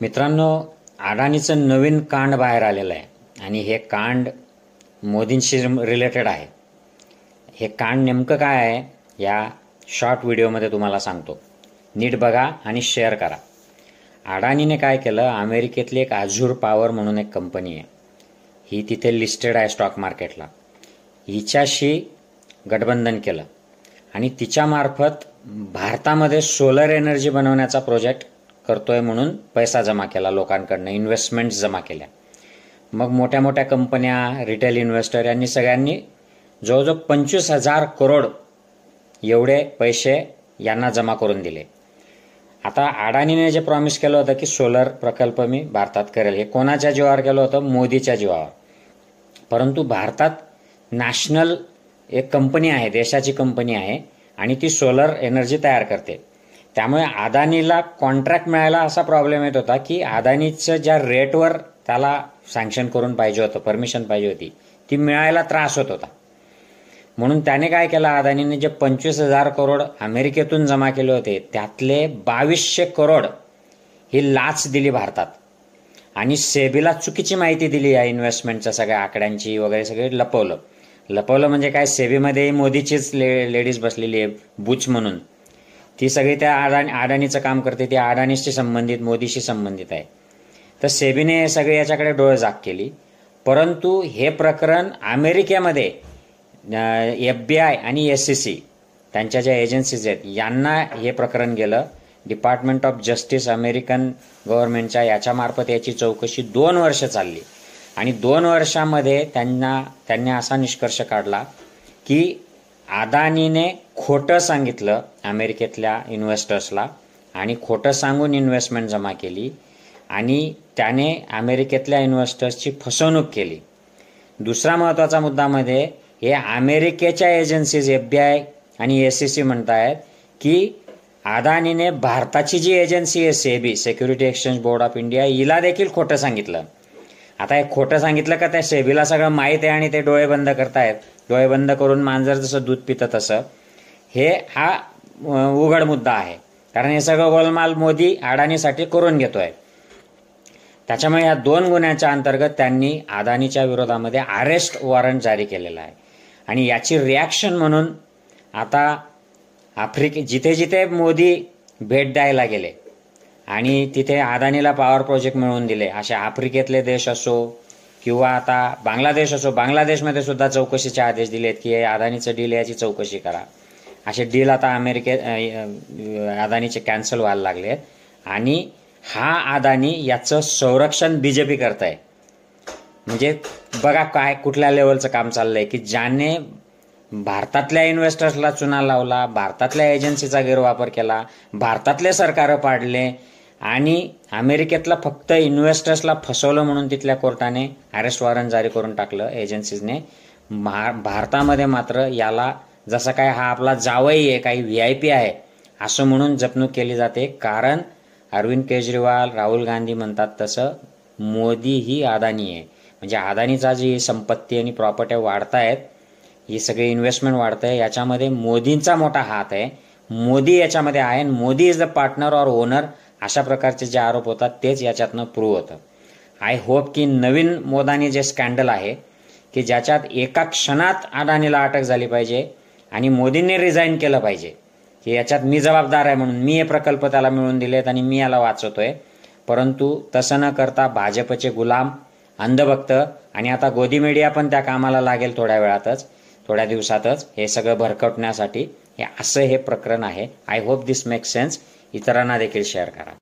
मित्रांनो, अडाणीचं नवीन कांड बाहेर आलेलं आहे आणि हे कांड मोदींशी रिलेटेड आहे. हे कांड नेमकं काय आहे या शॉर्ट व्हिडिओमध्ये तुम्हाला सांगतो. नीट बघा आणि शेअर करा. अडाणीने काय केलं, अमेरिकेतली एक अझूर पॉवर म्हणून एक कंपनी आहे, ही तिथे लिस्टेड आहे स्टॉक मार्केटला. हिच्याशी गठबंधन केलं आणि तिच्यामार्फत भारतामध्ये सोलर एनर्जी बनवण्याचा प्रोजेक्ट करतोय म्हणून पैसा जमा केला लोकांकडनं, इन्व्हेस्टमेंट्स जमा केल्या. मग मोठ्या मोठ्या कंपन्या, रिटेल इन्व्हेस्टर यांनी सगळ्यांनी जवळजवळ 25,000 करोड एवढे पैसे यांना जमा करून दिले. आता अडाणीने जे प्रॉमिस केलं होतं की सोलर प्रकल्प मी भारतात करेल, हे कोणाच्या जीवावर केलं होतं? मोदीच्या जीवावर. परंतु भारतात नॅशनल एक कंपनी आहे, देशाची कंपनी आहे आणि ती सोलर एनर्जी तयार करते. त्यामुळे अदानीला कॉन्ट्रॅक्ट मिळायला असा प्रॉब्लेम येत होता की अदानीचं ज्या रेटवर त्याला सँक्शन करून पाहिजे होतं, परमिशन पाहिजे होती, ती मिळायला त्रास होत होता. म्हणून त्याने काय केलं, अदानीने जे 25,000 करोड अमेरिकेतून जमा केले होते त्यातले 2200 करोड ही लाच दिली भारतात आणि सेबीला चुकीची माहिती दिली या इन्व्हेस्टमेंटच्या सगळ्या आकड्यांची वगैरे, सगळे लपवलं म्हणजे काय, सेबीमध्ये मोदीचीच लेडीज बसलेली आहे बुच म्हणून. ती सगळी त्या अडाणीचं काम करते, ती अडाणीशी संबंधित, मोदीशी संबंधित आहे. तर सेबीने सगळे याच्याकडे डोळेझाक केली. परंतु हे प्रकरण अमेरिकेमध्ये FBI आणि SEC त्यांच्या ज्या एजन्सीज आहेत यांना हे प्रकरण गेलं. डिपार्टमेंट ऑफ जस्टिस अमेरिकन गव्हर्नमेंटच्या याच्यामार्फत याची चौकशी 2 वर्ष चालली आणि 2 वर्षामध्ये त्यांनी असा निष्कर्ष काढला की अदानीने खोटं सांगितलं अमेरिकेतल्या इन्व्हेस्टर्सला आणि खोटं सांगून इन्व्हेस्टमेंट जमा केली आणि त्याने अमेरिकेतल्या इन्व्हेस्टर्सची फसवणूक केली. दुसरा महत्त्वाचा मुद्दा मध्ये हे अमेरिकेच्या एजन्सीज FBI आणि SEC म्हणतायत की अदानीने भारताची जी एजन्सी आहे SEBI, security exchange board of India, हिला देखील खोटं सांगितलं. आता हे खोटं सांगितलं का त्या सेबीला सगळं माहीत आहे आणि ते डोळे बंद करतायत, डोळे बंद करून मांजर जसं दूध पितं तसं. हा उघड मुद्दा आहे, कारण हे सगळं गोलमाल मोदी अडाणीसाठी करून घेतोय. त्याच्यामुळे या 2 गुन्ह्याच्या अंतर्गत त्यांनी अदानीच्या विरोधामध्ये अरेस्ट वॉरंट जारी केलेला आहे आणि याची रिॲक्शन म्हणून आता जिथे जिथे मोदी भेट द्यायला गेले आणि तिथे अदानीला पॉवर प्रोजेक्ट मिळवून दिले, असे आफ्रिकेतले देश असो किंवा आता बांगलादेश असो, बांगलादेशमध्ये सुद्धा चौकशीचे आदेश दिलेत की अदानीचं डील याची चौकशी करा. असे डील आता अदानीचे कॅन्सल व्हायला लागलेत आणि हा अदानी याचं संरक्षण BJP करताय. म्हणजे बघा काय कुठल्या लेवलचं काम चाललंय की ज्याने भारतातल्या इन्व्हेस्टर्सला चुना लावला, भारतातल्या एजन्सीचा गैरवापर केला, भारतातले सरकार पाडले आणि अमेरिकेतला फक्त इन्व्हेस्टर्सला फसवलं म्हणून तिथल्या कोर्टाने अरेस्ट वॉरंट जारी करून टाकलं एजन्सीजने. भारतामध्ये मात्र याला जसं काय हा आपला जावई आहे, काही VIP आहे असं म्हणून जपणूक केली जाते. कारण अरविंद केजरीवाल, राहुल गांधी म्हणतात तसं मोदी ही अदानी आहे. म्हणजे अदानीचा जी संपत्ती आणि प्रॉपर्टी वाढतायत, ही सगळी इन्व्हेस्टमेंट वाढतंय, याच्यामध्ये मोदींचा मोठा हात आहे. मोदी याच्यामध्ये आहे, मोदी इज द पार्टनर और ओनर, अशा प्रकारचे जे आरोप होतात तेच याच्यातनं प्रूव्ह होतं. आय होप की नवीन मोदानी जे स्कॅन्डल आहे की ज्याच्यात एका क्षणात अडाणीला अटक झाली पाहिजे आणि मोदींनी रिझाईन केलं पाहिजे की याच्यात मी जबाबदार आहे म्हणून, मी हे प्रकल्प त्याला मिळवून दिलेत आणि मी याला वाचवतोय. परंतु तसं न करता भाजपचे गुलाम, अंधभक्त आणि आता गोदी मीडिया पण त्या कामाला लागेल थोड्या दिवसातच हे सगळं भरकटण्यासाठी. हे असं हे प्रकरण आहे. I hope this makes sense. इतरांना देखील शेअर करा.